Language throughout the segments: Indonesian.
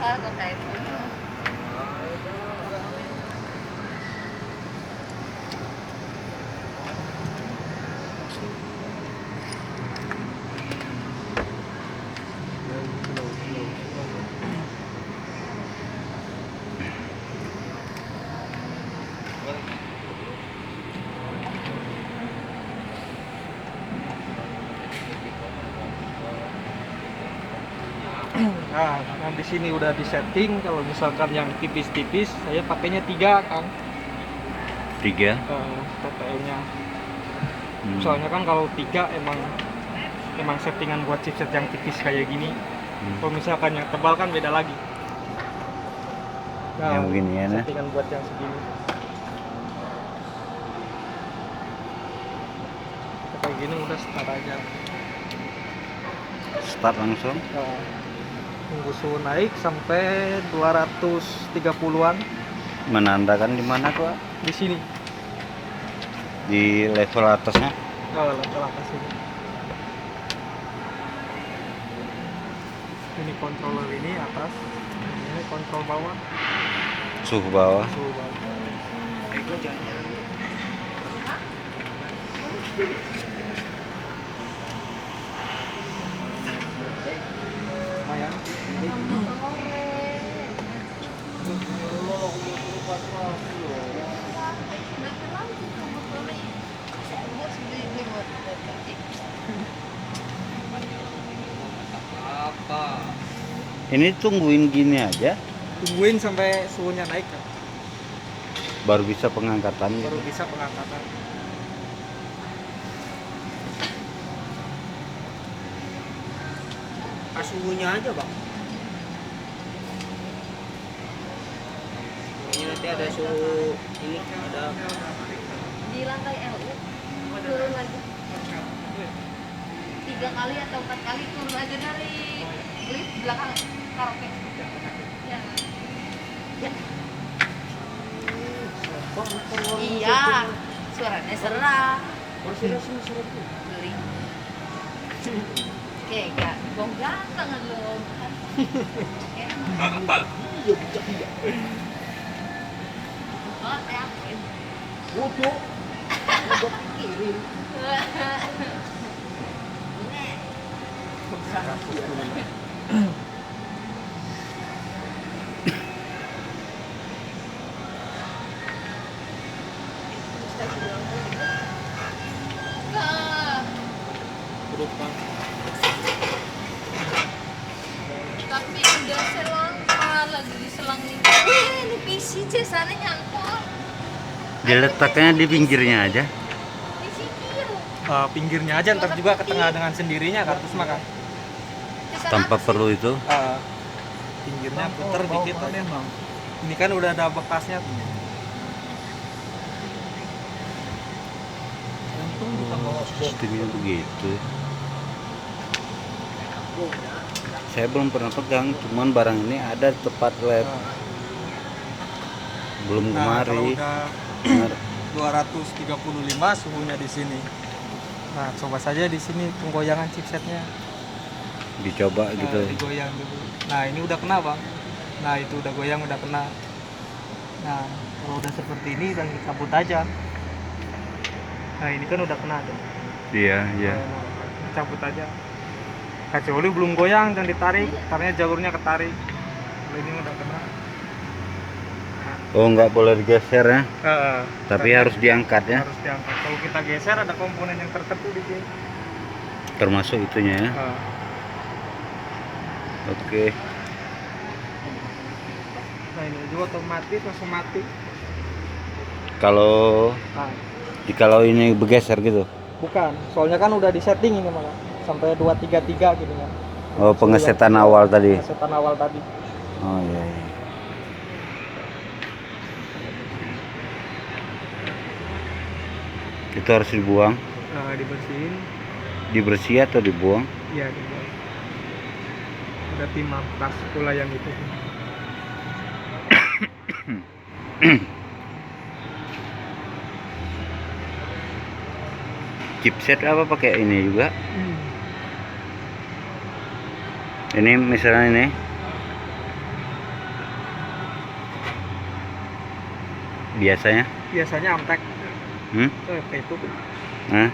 biasa kok kayak gitu. Nah, yang di sini udah disetting. Kalau misalkan yang tipis-tipis, saya pakainya 3 kan. 3. TTL-nya. Soalnya kan kalau 3 emang settingan buat chipset yang tipis kayak gini. Kalau misalkan yang tebal kan beda lagi. Nah, Yang begini ya, nah. settingan buat yang segini. Kayak gini udah start aja. Start langsung. Nah, tunggu suhu naik sampai 230-an. Menandakan di mana tuh? Di sini. Di level atasnya. Oh, level atas ini. Ini controller ini atas. Ini kontrol bawah. Suhu bawah. Suhu bawah. Lumayan. Ini tungguin gini aja, Tungguin sampai suhunya naik kan? baru bisa pengangkatan. Baru bisa pengangkatan. Suhunya aja bang. Ini nanti ada suhu ini ada Di lantai LU turun lagi 3 kali atau 4 kali turun aja dari lift belakang karaoke. Ya. Ya. Iya, suaranya serah. Beli. Oke, enggak. Bong ganteng lu. Oh, yakin. bodoh. Bodoh pikirin. Nah, tapi udah selang lagi diselang nih. Ini PC cesannya nyangkut. Diletaknya di pinggirnya aja. Di sikil. Pinggirnya aja ntar juga ke tengah dengan sendirinya kartus mah kan. Cesan Tanpa apa sih? perlu itu. Pinggirnya puter dikit aja. Ini kan udah ada bekasnya tuh. Sistemnya begitu. Saya belum pernah pegang, cuman barang ini ada tepat lab. Belum Nah, kalau kemari. udah Benar. 235 suhunya di sini. Nah, coba saja di sini penggoyangan chipsetnya. Dicoba gitu. Digoyang dulu. Nah, ini udah kena, Bang. Nah, itu udah goyang, udah kena. Nah, kalau udah seperti ini tinggal cabut aja. Nah, ini kan udah kena tuh. Iya, iya. Nah, cabut aja. Kecuali belum goyang dan ditarik, karena jalurnya ketarik. Kalau ini udah kena. Oh, nggak boleh digeser ya. Tapi Karena harus diangkat ya. harus diangkat. Kalau kita geser ada komponen yang tertentu di sini. Termasuk itunya ya. Oke. Nah, ini juga otomatis langsung mati. Kalau Nah, kalau ini bergeser gitu. bukan, soalnya kan udah disetting ini malah sampai 233 gitu kan. Oh, pengesetan awal tadi. Pengesetan awal tadi. Oh iya, iya. Itu harus dibuang. Nah, dibersihin. Dibersih atau dibuang? Iya, dibuang. Ada timah tas pula yang itu. Chipset apa pakai ini juga? Ini misalnya ini biasanya Amtek. Kayak itu nah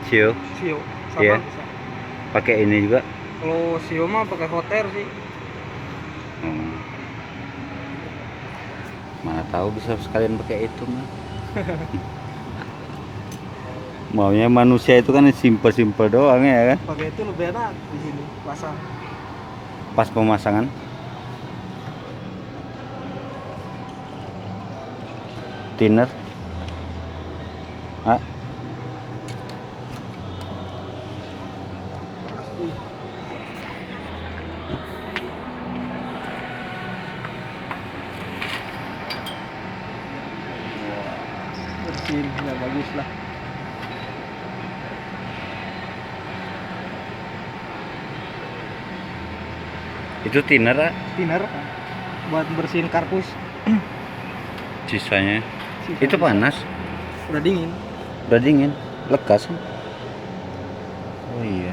sio sio sama Iya. bisa. pakai ini juga. Kalau sio mah pakai hotel sih. Hmm. Mana tahu bisa sekalian pakai itu mah. Maunya manusia itu kan simpel-simpel doang ya kan. Pakai itu lebih enak di sini pasang. Pas pemasangan thinner ah, Bersihin ya bagus lah. itu thinner ah, Thinner buat bersihin karpus. sisanya. Sisa Itu panas, udah dingin. udah dingin, lekas. Oh iya.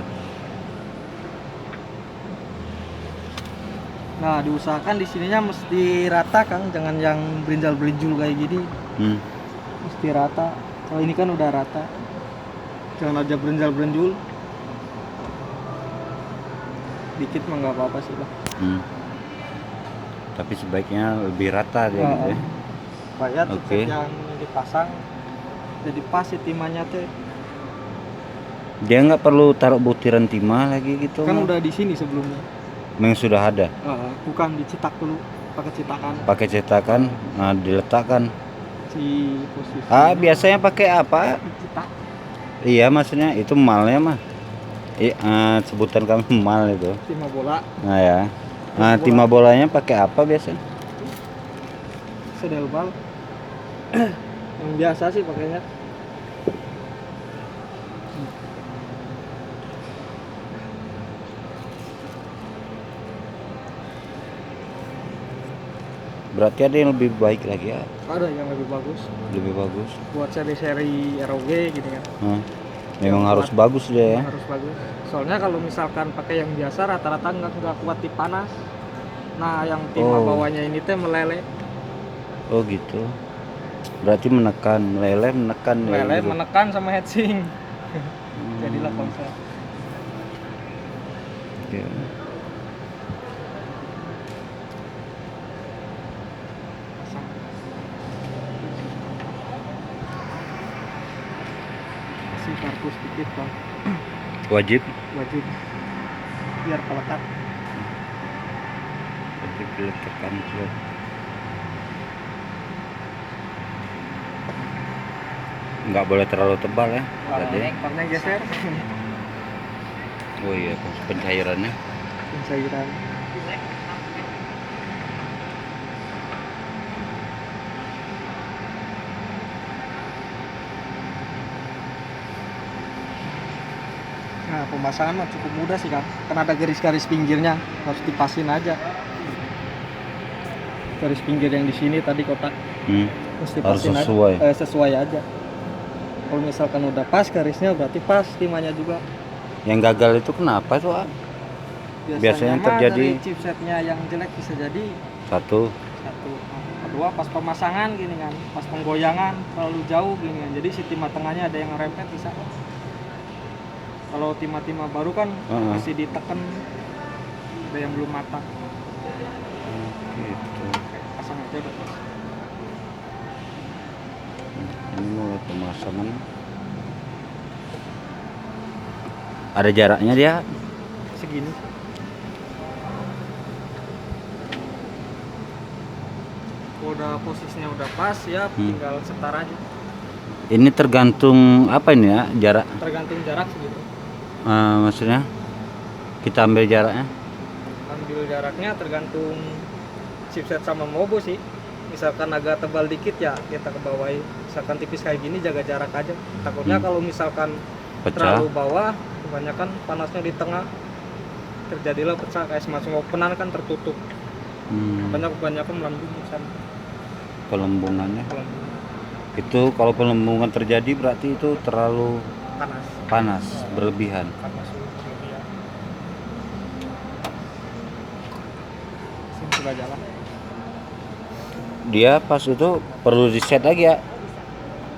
Nah, diusahakan di sininya mesti rata, Kang, jangan yang berinjal-berinjul kayak gini. Hmm. Mesti rata. Kalau ini kan udah rata. Jangan aja berinjal-berinjul. Dikit mah nggak apa-apa sih, Bang. Hmm. Tapi sebaiknya lebih rata dia gitu ya. Supaya Oke. yang dipasang jadi pas si timahnya teh. Dia nggak perlu taruh butiran timah lagi gitu. Kan mah. udah di sini sebelumnya. Memang sudah ada. Bukan dicetak dulu pakai cetakan Pakai cetakan, nah, diletakkan. si posisi. Biasanya pakai apa? Cetak. Iya, maksudnya itu malnya mah. Sebutan kami mal itu. Timah bola, Nah ya. Nah, timah bolanya pakai apa biasanya? sedel bal. Yang biasa sih pakainya. Berarti ada yang lebih baik lagi ya, Ada yang lebih bagus lebih bagus. buat seri-seri ROG gitu kan. Memang harus bagus dia ya. Harus bagus. Soalnya kalau misalkan pakai yang biasa rata-rata nggak kuat di panas. Nah, yang timah Oh. bawahnya ini teh meleleh. Oh gitu. Berarti menekan, meleleh menekan ya, Meleleh, gitu. menekan sama heatsink. Hmm. Jadilah konsep. Oke. Pasang. Kasih karpus dikit, Bang. Wajib Wajib. Biar pelekat. diletakkan dulu. Nggak boleh terlalu tebal ya tadi. Karena geser. Oh iya, pencairannya. Pencairan. Nah, pemasangan mah cukup mudah sih, Kang. Karena ada garis-garis pinggirnya, harus dipasin aja. Garis pinggir yang di sini tadi kotak mesti Harus pasin sesuai. aja. Sesuai aja. Kalau misalkan udah pas garisnya berarti pas timahnya juga. Yang gagal itu kenapa tuh? Biasanya mah terjadi- dari chipsetnya yang jelek bisa jadi Satu. satu. Kedua pas pemasangan gini kan, pas penggoyangan terlalu jauh gini kan. Jadi si timah tengahnya ada yang rempet bisa. Kalau timah-timah baru kan masih ditekan, ada yang belum matang. Gitu. Pasang aja udah pas. Ini mulai pemasangan. Ada jaraknya dia. Segini. Kalau udah posisinya udah pas ya tinggal setar aja. Ini tergantung apa ini ya jarak? Tergantung jarak segitu. Maksudnya kita ambil jaraknya. Ambil jaraknya tergantung chipset sama mobo sih. Misalkan agak tebal dikit ya kita ke bawahi. Misalkan tipis kayak gini jaga jarak aja. Takutnya kalau misalkan Pecah. terlalu bawah, kebanyakan panasnya di tengah, terjadilah pecah kayak semacam openan kan tertutup. Kebanyakan melambung sana. Pelembungannya. Itu kalau pelembungan terjadi berarti itu terlalu Panas. panas berlebihan. Panas berlebihan. sudah jalan. Dia pas itu perlu di set lagi ya.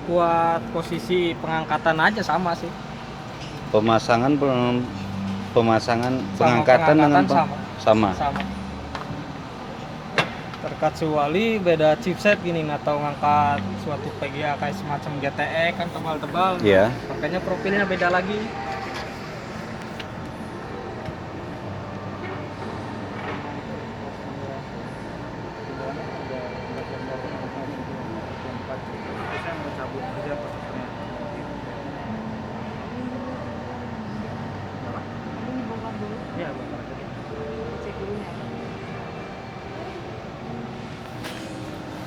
Buat posisi pengangkatan aja sama sih. Pemasangan belum, pemasangan Sama pengangkatan dengan pengangkatan sama. Sama. Terkecuali beda chipset gini atau ngangkat suatu PGA kayak semacam GTE kan tebal-tebal. Iya. Makanya profilnya beda lagi. Ini bongkar dulu. Iya, Cek dulu ya.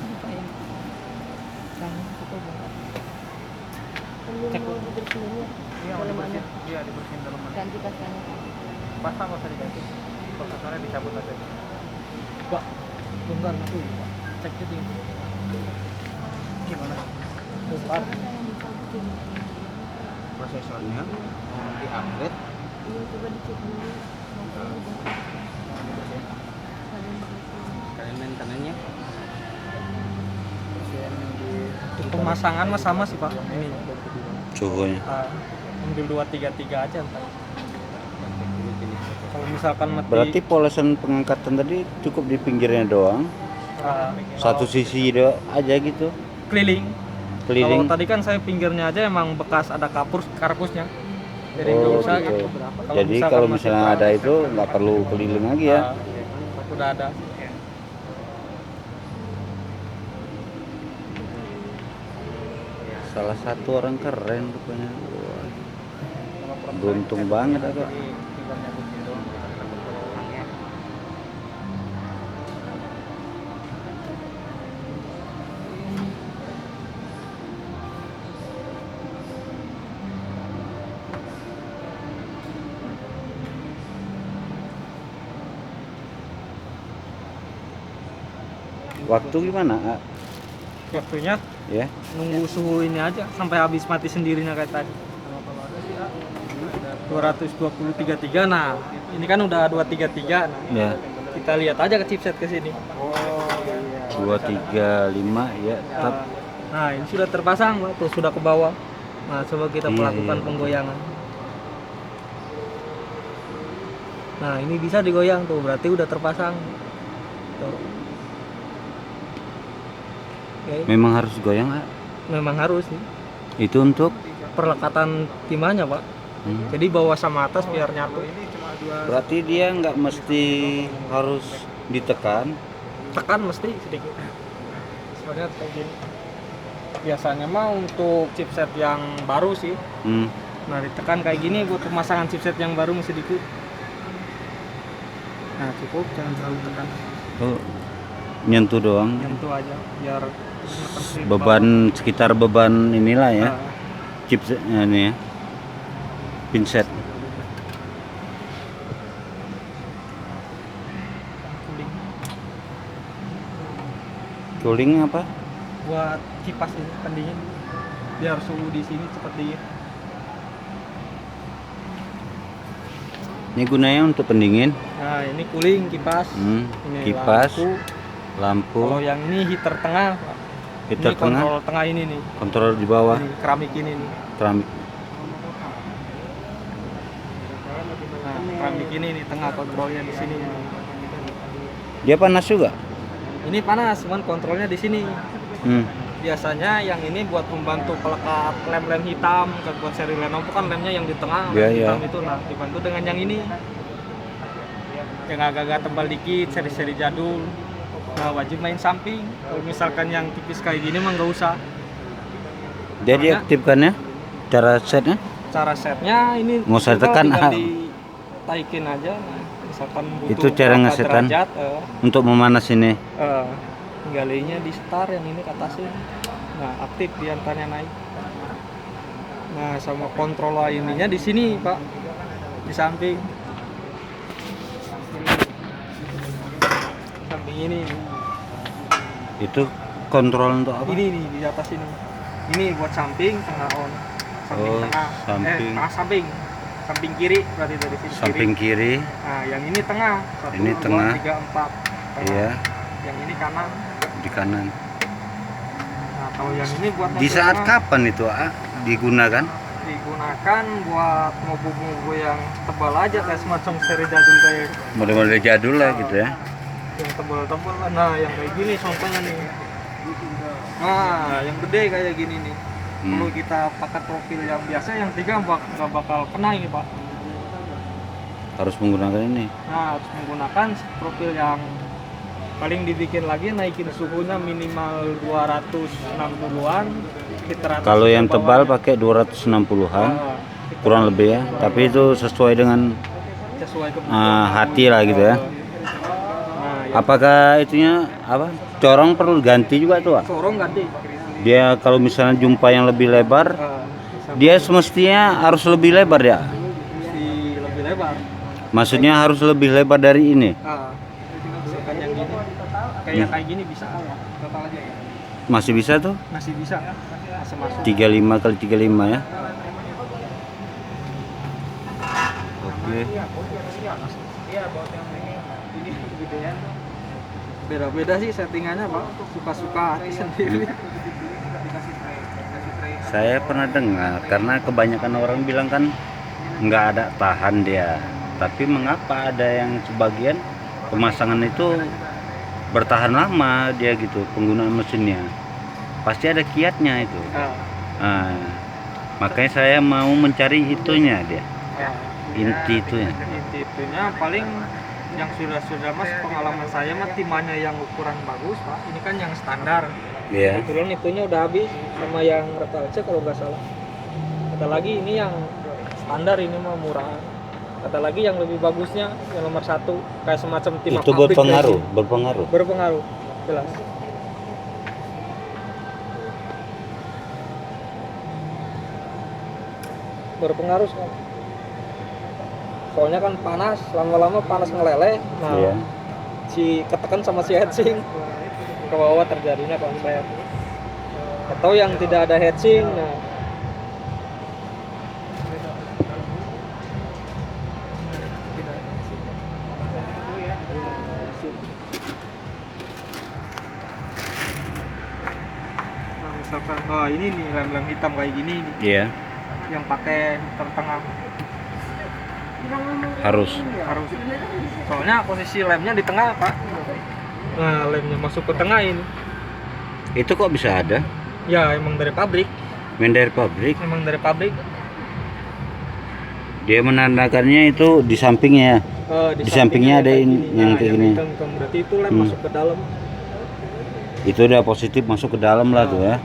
Bukain. Jangan kita bongkar. Cek Perlu dulu. dibersihin ya. Iya, Dalamannya. Iya, dibersihin dalaman. Ganti kacanya. Pasang nggak usah diganti. Prosesornya dicabut aja. Pak, bongkar itu, Pak. Cek jadi. Gimana? Bongkar. Prosesornya di-upgrade. Ini coba dicek dulu. Kalian maintenance-nya Untuk pemasangan mah sama sih, Pak. Ini. Suhunya. Ambil 233 aja ntar. Kalau misalkan mati Berarti polesan pengangkatan tadi cukup di pinggirnya doang. Satu sisi aja gitu. keliling. Keliling. Kalau tadi kan saya pinggirnya aja emang bekas ada karpusnya. Jadi nggak Oh, usah gitu. gitu. Jadi misalkan kalau masih misalnya ada kurang, itu nggak perlu keliling lagi ya. udah ada. Salah satu orang keren rupanya. Wah, beruntung banget aku. Waktu gimana? Waktunya Ya. nunggu suhu ini aja sampai habis mati sendirinya kayak tadi. 220-33. Nah, ini kan udah 233. Nah, Ya. kita lihat aja ke chipset ke sini. 235 ya. Nah, ini sudah terpasang, Pak. Tuh sudah ke bawah. Nah, coba kita Iya, melakukan iya. penggoyangan. Nah, ini bisa digoyang tuh, berarti udah terpasang. Tuh. Oke, Memang harus goyang, ah. memang harus sih. Itu untuk Perlekatan timahnya, Pak. Jadi bawah sama atas biar nyatu. berarti dia nggak mesti harus ditekan. Tekan mesti sedikit. Soalnya kayak gini. Biasanya mah untuk chipset yang baru sih. Nah, ditekan kayak gini buat pemasangan chipset yang baru mesti dikit. Nah, cukup, jangan terlalu tekan. Oh, nyentuh doang. Nyentuh aja biar Beban sekitar beban inilah ya. Nah, Chipset ini ya. Pinset. cooling. Cooling apa? Buat kipas ini pendingin biar suhu di sini cepat dingin. Ini gunanya untuk pendingin. Nah, ini cooling kipas. Ini Kipas, lampu. Kalau lampu, yang ini heater tengah, Pak. heater Ini tengah, kontrol tengah ini nih. kontrol di bawah, Ini keramik ini nih. keramik. Nah, keramik ini nih tengah kontrolnya di sini. Dia panas juga. Ini panas, cuman kontrolnya di sini. Biasanya yang ini buat membantu pelekat lem-lem hitam, kan buat seri Lenovo kan lemnya yang di tengah, Iya, lem hitam iya. itu. Nah, dibantu dengan yang ini. Yang agak-agak tebal dikit, seri-seri jadul. Nah, wajib main samping. Kalau misalkan yang tipis kayak gini mah nggak usah. Dia diaktifkannya, cara setnya. Cara setnya ini Nggak usah coba tekan, tinggal ah. ditaikin aja. Nah, misalkan butuh Itu cara berapa ngesetan? derajat, Untuk memanas ini. tinggalnya di start yang ini ke atasnya. Nah, aktif diantaranya naik. Nah, sama kontrol ininya di sini, Pak. Di samping. Samping ini. Itu kontrol untuk apa? Ini nih di atas ini. Ini buat samping tengah on. Samping Oh, tengah. samping. Tengah samping. Samping kiri berarti dari sini Samping kiri. Nah, yang ini tengah. 1, Ini 2, tengah. 3, 4. tengah. Iya, Yang ini kanan. di kanan. Nah, kalau yang ini buat Di mobil saat tengah, kapan itu digunakan? digunakan buat mobil-mobil yang tebal aja, kayak semacam seri jadul kayak Model-model jadul lah gitu ya. yang tebal-tebal. Nah, yang kayak gini contohnya nih. Nah, yang gede kayak gini nih. Kalau kita pakai profil yang biasa, yang 3 nggak bakal kena ini, Pak. Harus menggunakan ini. Nah, harus menggunakan profil yang paling dibikin lagi, naikin suhunya minimal 260-an. Kalau yang tebal pakai 260-an kurang lebih ya. Tapi itu sesuai dengan sesuai kebutuhan hati lah gitu ya. Nah, ya, Apakah itunya apa? Corong perlu ganti juga tuh, Pak? corong ganti. Dia kalau misalnya jumpa yang lebih lebar, dia semestinya harus lebih lebar ya. Mesti lebih lebar. Maksudnya harus lebih lebar dari ini. Misalkan yang gini, kayak gini bisa total aja ya. Masih bisa tuh? Masih bisa, masih masuk. 35 kali 35 ya. Oke. Beda-beda sih settingannya, Pak. Suka-suka hati sendiri. Saya pernah dengar karena kebanyakan orang bilang kan nggak ada tahan dia. Tapi mengapa ada yang sebagian pemasangan itu bertahan lama dia gitu penggunaan mesinnya? Pasti ada kiatnya itu. Nah, makanya saya mau mencari itunya dia. Inti itunya. Inti itunya paling yang sudah mas pengalaman saya mah timahnya yang ukuran bagus, Pak. Ini kan yang standar. Iya. Kebetulan itunya udah habis sama yang Repalce kalau nggak salah. Ada lagi ini yang standar, ini mah murah. Ada lagi yang lebih bagusnya yang nomor 1 kayak semacam timah Itu pabrik berpengaruh, kayak gini. berpengaruh. Berpengaruh, jelas. Berpengaruh sekali. Soalnya kan panas, lama-lama panas ngeleleh. Nah, Iya. si ketekan sama si heatsink ke bawah terjadinya konslet. Atau yang tidak ada heatsink, nah misalkan, oh ini nih lem-lem hitam kayak gini nih, Iya, yang pakai tengah harus. soalnya posisi lemnya di tengah, Pak. Nah, lemnya masuk ke tengah ini. Itu kok bisa ada? Ya emang dari pabrik, Main dari pabrik. emang dari pabrik. Dia menandakannya itu di sampingnya. Di sampingnya ada kayak ini, gini. yang Nah, kayak gini. hitam-hitam. Berarti itu lem masuk ke dalam. Itu udah positif masuk ke dalam lah tuh ya.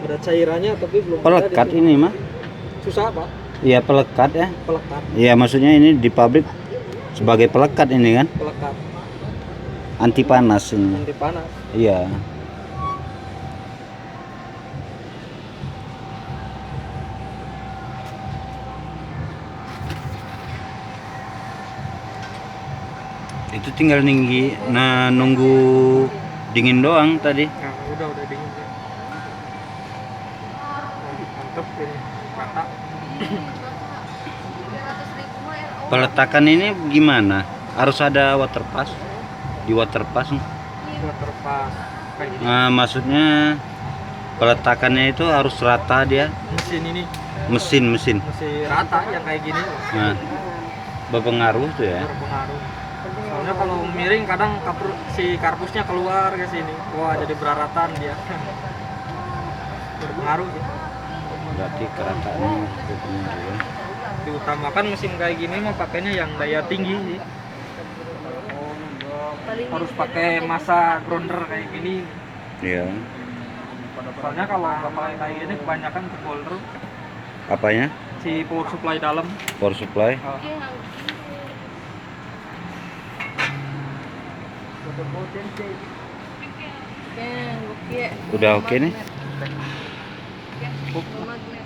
Ada cairannya tapi belum ada Pelekat di sini. ini mah. Susah, Pak. Iya pelekat ya. Pelekat, Iya maksudnya ini di pabrik sebagai pelekat ini kan. pelekat Anti panas ini. anti panas. Iya. Itu tinggal nunggu dingin doang tadi. Nah, udah dingin ya. Mantep ini. Mantap. 300.000 mah RO. Peletakan ini gimana? Harus ada water pass? Di water pass? Udah terpas kayak gini. Nah, maksudnya peletakannya itu harus rata dia. Mesin ini Mesin. masih rata yang kayak gini. Nah, berpengaruh tuh ya. Berpengaruh. Soalnya kalau miring kadang si karpusnya keluar ke sini. Wah, jadi beraratan dia. Berpengaruh sih. Berarti kerataannya berpengaruh ya. Diutamakan mesin kayak gini mah pakainya yang daya tinggi sih. Harus pakai massa grounder kayak gini. Iya. Soalnya kalau nggak pakai kayak gini kebanyakan jebol terus Apanya? si power supply dalam. Power supply. Oke, Udah oke nih? Oke.